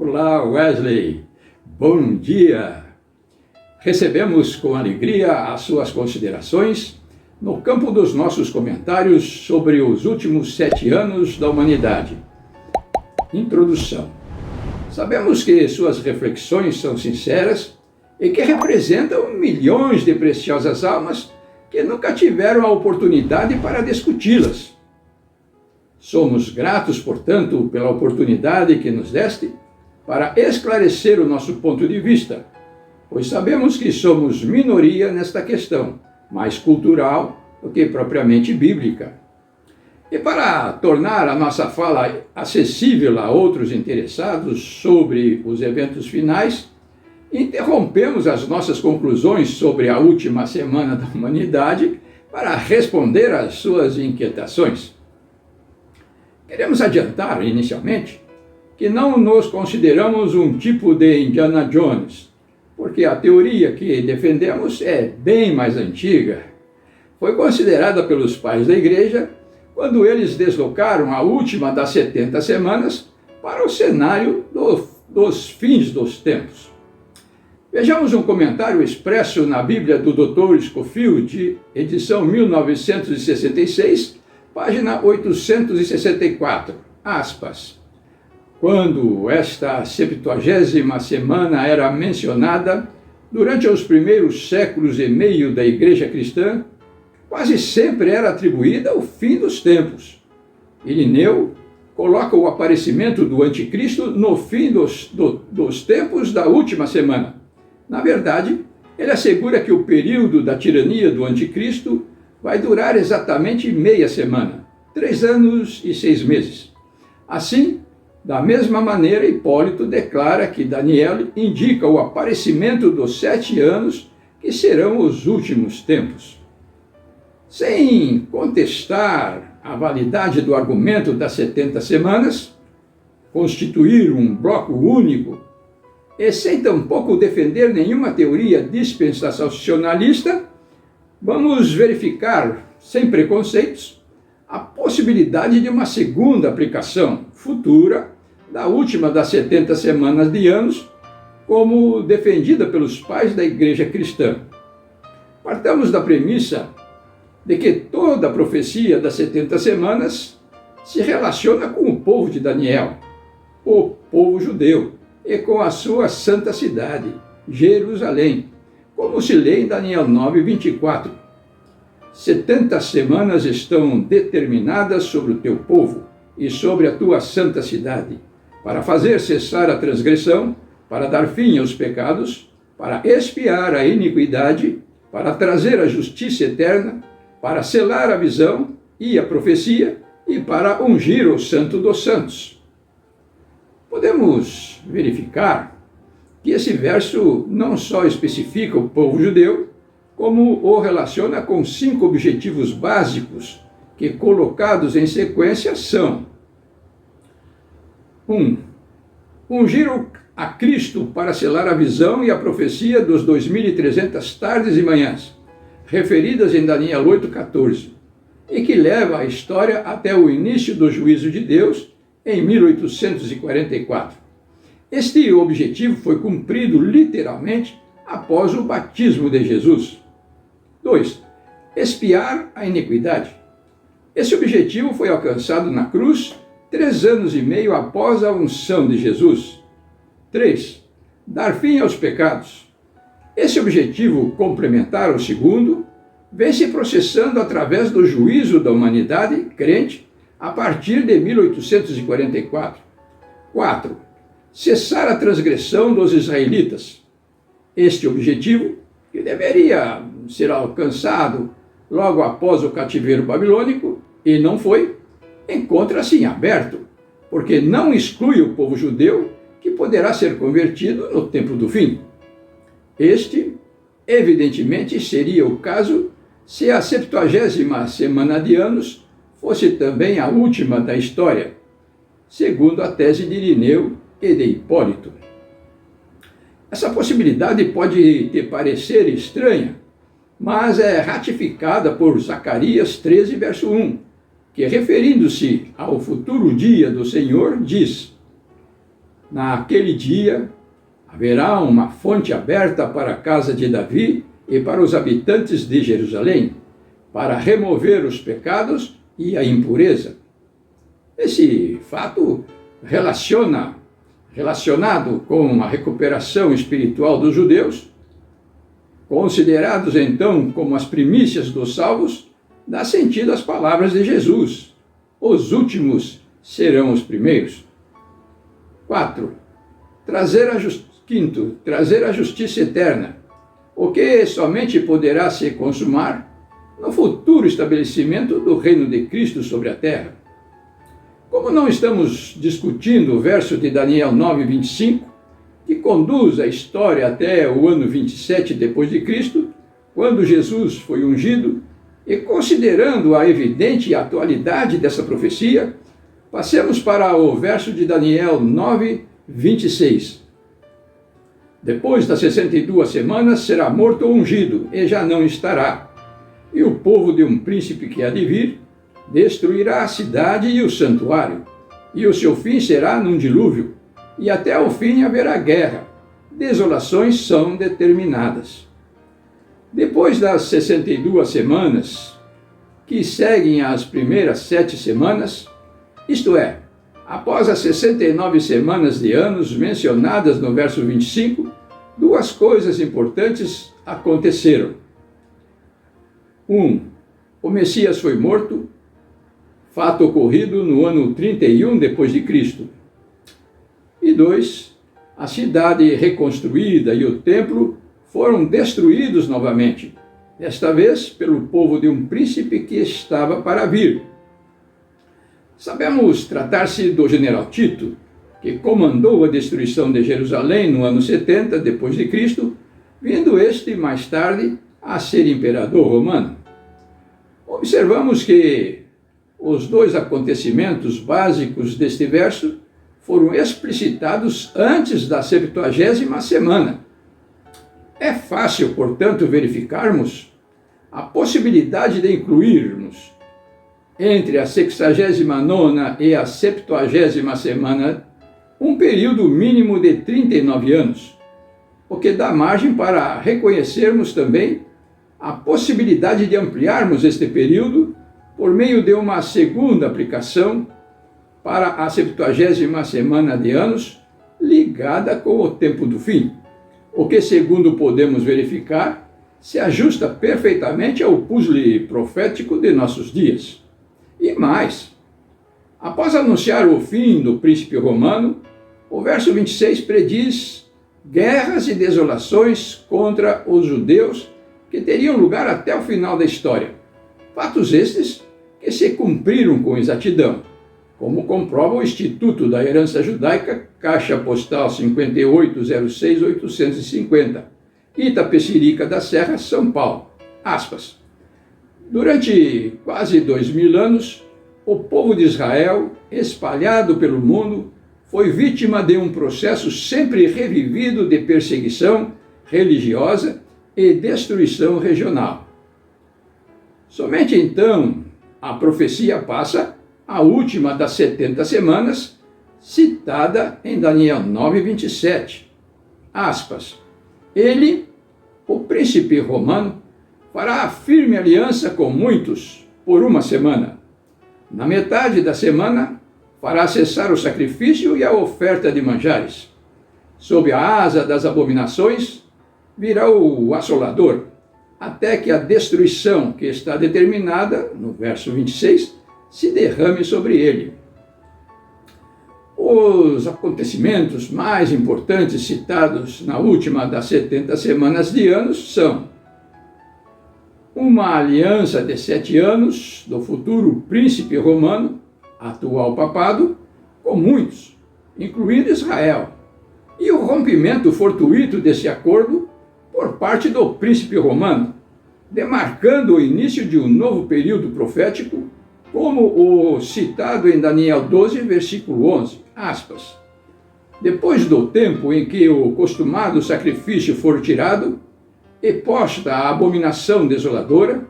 Olá, Wesley. Bom dia. Recebemos com alegria as suas considerações no campo dos nossos comentários sobre os últimos 7 anos da humanidade. Introdução. Sabemos que suas reflexões são sinceras e que representam milhões de preciosas almas que nunca tiveram a oportunidade para discuti-las. Somos gratos, portanto, pela oportunidade que nos deste para esclarecer o nosso ponto de vista, pois sabemos que somos minoria nesta questão, mais cultural do que propriamente bíblica. E para tornar a nossa fala acessível a outros interessados sobre os eventos finais, interrompemos as nossas conclusões sobre a última semana da humanidade para responder às suas inquietações. Queremos adiantar, inicialmente, que não nos consideramos um tipo de Indiana Jones, porque a teoria que defendemos é bem mais antiga. Foi considerada pelos pais da igreja quando eles deslocaram a última das 70 semanas para o cenário dos fins dos tempos. Vejamos um comentário expresso na Bíblia do Dr. Scofield, edição 1966, página 864, aspas. Quando esta 70ª semana era mencionada, durante os primeiros séculos e meio da Igreja Cristã, quase sempre era atribuída ao fim dos tempos. Irineu coloca o aparecimento do Anticristo no fim dos tempos da última semana. Na verdade, ele assegura que o período da tirania do Anticristo vai durar exatamente meia semana, 3 anos e 6 meses. Assim, da mesma maneira, Hipólito declara que Daniel indica o aparecimento dos 7 anos que serão os últimos tempos. Sem contestar a validade do argumento das 70 semanas, constituir um bloco único, e sem tampouco defender nenhuma teoria dispensacionalista, vamos verificar, sem preconceitos, a possibilidade de uma segunda aplicação futura da última das 70 semanas de anos, como defendida pelos pais da Igreja Cristã. Partamos da premissa de que toda a profecia das 70 semanas se relaciona com o povo de Daniel, o povo judeu, e com a sua santa cidade, Jerusalém, como se lê em Daniel 9:24. 70 semanas estão determinadas sobre o teu povo e sobre a tua santa cidade, para fazer cessar a transgressão, para dar fim aos pecados, para expiar a iniquidade, para trazer a justiça eterna, para selar a visão e a profecia e para ungir o Santo dos Santos. Podemos verificar que esse verso não só especifica o povo judeu, como o relaciona com 5 objetivos básicos que, colocados em sequência, são: 1. Ungir a Cristo para selar a visão e a profecia dos 2.300 tardes e manhãs, referidas em Daniel 8:14, e que leva a história até o início do juízo de Deus em 1844. Este objetivo foi cumprido literalmente após o batismo de Jesus. 2. Expiar a iniquidade. Esse objetivo foi alcançado na cruz 3 anos e meio após a unção de Jesus. 3. Dar fim aos pecados. Esse objetivo complementar ao segundo vem se processando através do juízo da humanidade crente a partir de 1844. 4. Cessar a transgressão dos israelitas. Este objetivo, que deveria ser alcançado logo após o cativeiro babilônico, e não foi, encontra-se em aberto, porque não exclui o povo judeu que poderá ser convertido no tempo do fim. Este, evidentemente, seria o caso se a 70ª semana de anos fosse também a última da história, segundo a tese de Irineu e de Hipólito. Essa possibilidade pode te parecer estranha, mas é ratificada por Zacarias 13, verso 1, que, referindo-se ao futuro dia do Senhor, diz: Naquele dia haverá uma fonte aberta para a casa de Davi e para os habitantes de Jerusalém, para remover os pecados e a impureza. Esse fato relacionado com a recuperação espiritual dos judeus, considerados então como as primícias dos salvos, dá sentido às palavras de Jesus: os últimos serão os primeiros. 4. Quinto, trazer a justiça eterna, o que somente poderá se consumar no futuro estabelecimento do reino de Cristo sobre a terra. Como não estamos discutindo o verso de Daniel 9:25, que conduz a história até o ano 27 depois de Cristo, quando Jesus foi ungido, e considerando a evidente atualidade dessa profecia, passemos para o verso de Daniel 9:26. Depois das 62 semanas será morto ou ungido, e já não estará. E o povo de um príncipe que há de vir destruirá a cidade e o santuário, e o seu fim será num dilúvio, e até o fim haverá guerra. Desolações são determinadas. Depois das 62 semanas, que seguem as primeiras 7 semanas, isto é, após as 69 semanas de anos mencionadas no verso 25, duas coisas importantes aconteceram. 1. O Messias foi morto, fato ocorrido no ano 31 depois de Cristo. E 2. A cidade reconstruída e o templo foram destruídos novamente, desta vez pelo povo de um príncipe que estava para vir. Sabemos tratar-se do general Tito, que comandou a destruição de Jerusalém no ano 70 depois de Cristo, vindo este mais tarde a ser imperador romano. Observamos que os dois acontecimentos básicos deste verso foram explicitados antes da 70ª semana. É fácil, portanto, verificarmos a possibilidade de incluirmos entre a 69ª e a 70ª semana um período mínimo de 39 anos, o que dá margem para reconhecermos também a possibilidade de ampliarmos este período por meio de uma segunda aplicação para a 70ª semana de anos, ligada com o tempo do fim, o que, segundo podemos verificar, se ajusta perfeitamente ao puzzle profético de nossos dias. E mais, após anunciar o fim do príncipe romano, o verso 26 prediz guerras e desolações contra os judeus que teriam lugar até o final da história. Fatos estes que se cumpriram com exatidão, como comprova o Instituto da Herança Judaica, Caixa Postal 5806850, Itapecerica da Serra, São Paulo. Aspas. Durante quase 2000 anos, o povo de Israel, espalhado pelo mundo, foi vítima de um processo sempre revivido de perseguição religiosa e destruição regional. Somente então a profecia passa a última das 70 semanas, citada em Daniel 9:27. Aspas. Ele, o príncipe romano, fará firme aliança com muitos por uma semana. Na metade da semana, fará cessar o sacrifício e a oferta de manjares. Sob a asa das abominações, virá o assolador, até que a destruição que está determinada, no verso 26, se derrame sobre ele. Os acontecimentos mais importantes citados na última das 70 semanas de anos são uma aliança de 7 anos do futuro príncipe romano, atual papado, com muitos, incluindo Israel, e o rompimento fortuito desse acordo por parte do príncipe romano, demarcando o início de um novo período profético, como o citado em Daniel 12, versículo 11, aspas. Depois do tempo em que o costumado sacrifício for tirado e posta a abominação desoladora,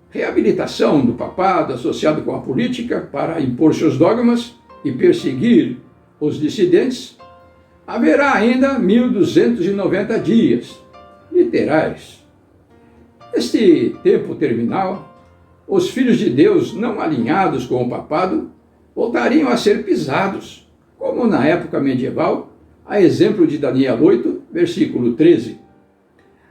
reabilitação do papado associado com a política para impor seus dogmas e perseguir os dissidentes, haverá ainda 1290 dias literais. Neste tempo terminal, os filhos de Deus não alinhados com o papado voltariam a ser pisados, como na época medieval, a exemplo de Daniel 8, versículo 13.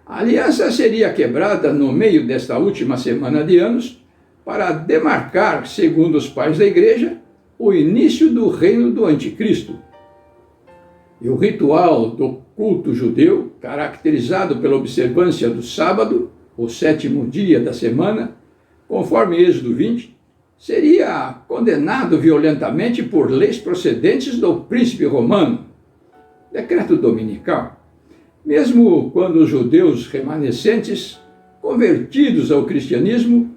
A aliança seria quebrada no meio desta última semana de anos para demarcar, segundo os pais da igreja, o início do reino do anticristo. E o ritual do culto judeu, caracterizado pela observância do sábado, o 7º dia da semana, conforme Êxodo 20, seria condenado violentamente por leis procedentes do príncipe romano, decreto dominical. Mesmo quando os judeus remanescentes, convertidos ao cristianismo,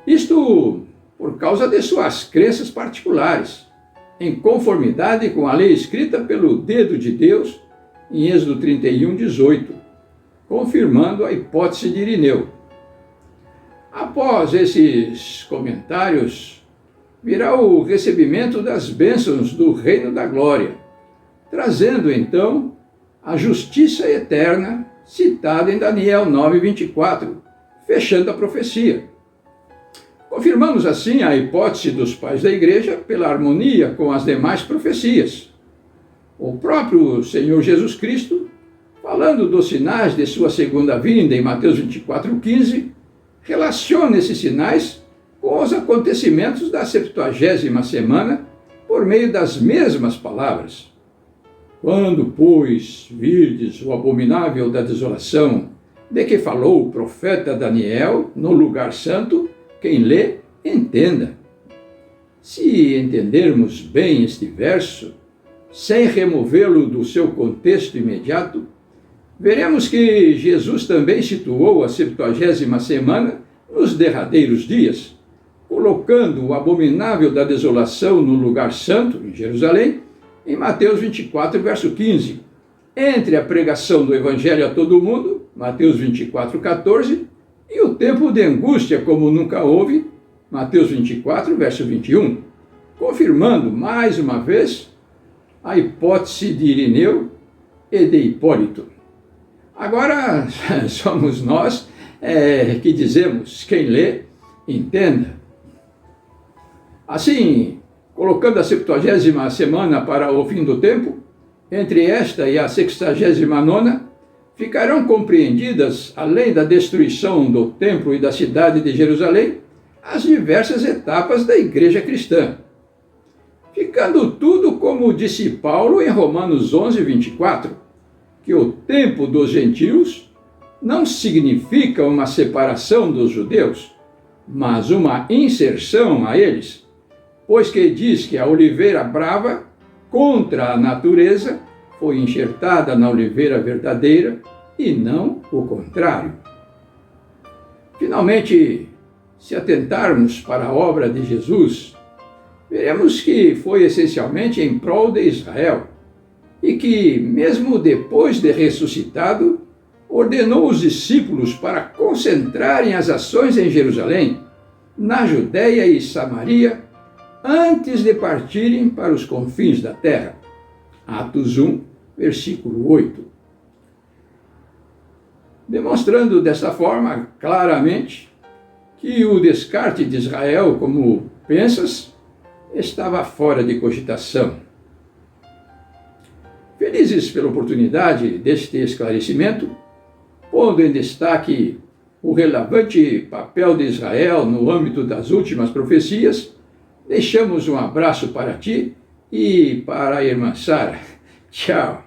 isto por causa de suas crenças particulares, em conformidade com a lei escrita pelo dedo de Deus em Êxodo 31, 18, confirmando a hipótese de Irineu. Após esses comentários, virá o recebimento das bênçãos do reino da glória, trazendo então a justiça eterna citada em Daniel 9:24, fechando a profecia. Confirmamos assim a hipótese dos pais da igreja pela harmonia com as demais profecias. O próprio Senhor Jesus Cristo, falando dos sinais de sua segunda vinda em Mateus 24:15, relaciona esses sinais com os acontecimentos da 70ª semana por meio das mesmas palavras. Quando, pois, virdes o abominável da desolação, de que falou o profeta Daniel no lugar santo, quem lê, entenda. Se entendermos bem este verso, sem removê-lo do seu contexto imediato, veremos que Jesus também situou a 70ª semana nos derradeiros dias, colocando o abominável da desolação no lugar santo, em Jerusalém, em Mateus 24, verso 15, entre a pregação do Evangelho a todo mundo, Mateus 24, 14, e o tempo de angústia como nunca houve, Mateus 24, verso 21, confirmando mais uma vez a hipótese de Irineu e de Hipólito. Agora somos nós que dizemos, quem lê, entenda. Assim, colocando a 70ª semana para o fim do tempo, entre esta e a 69ª, ficarão compreendidas, além da destruição do templo e da cidade de Jerusalém, as diversas etapas da igreja cristã. Ficando tudo como disse Paulo em Romanos 11, 24, que o tempo dos gentios não significa uma separação dos judeus, mas uma inserção a eles, pois que diz que a oliveira brava, contra a natureza, foi enxertada na oliveira verdadeira e não o contrário. Finalmente, se atentarmos para a obra de Jesus, veremos que foi essencialmente em prol de Israel e que, mesmo depois de ressuscitado, ordenou os discípulos para concentrarem as ações em Jerusalém, na Judéia e Samaria, antes de partirem para os confins da terra. Atos 1, versículo 8. Demonstrando dessa forma, claramente, que o descarte de Israel como pensas estava fora de cogitação. Felizes pela oportunidade deste esclarecimento, pondo em destaque o relevante papel de Israel no âmbito das últimas profecias, deixamos um abraço para ti e para a irmã Sara. Tchau!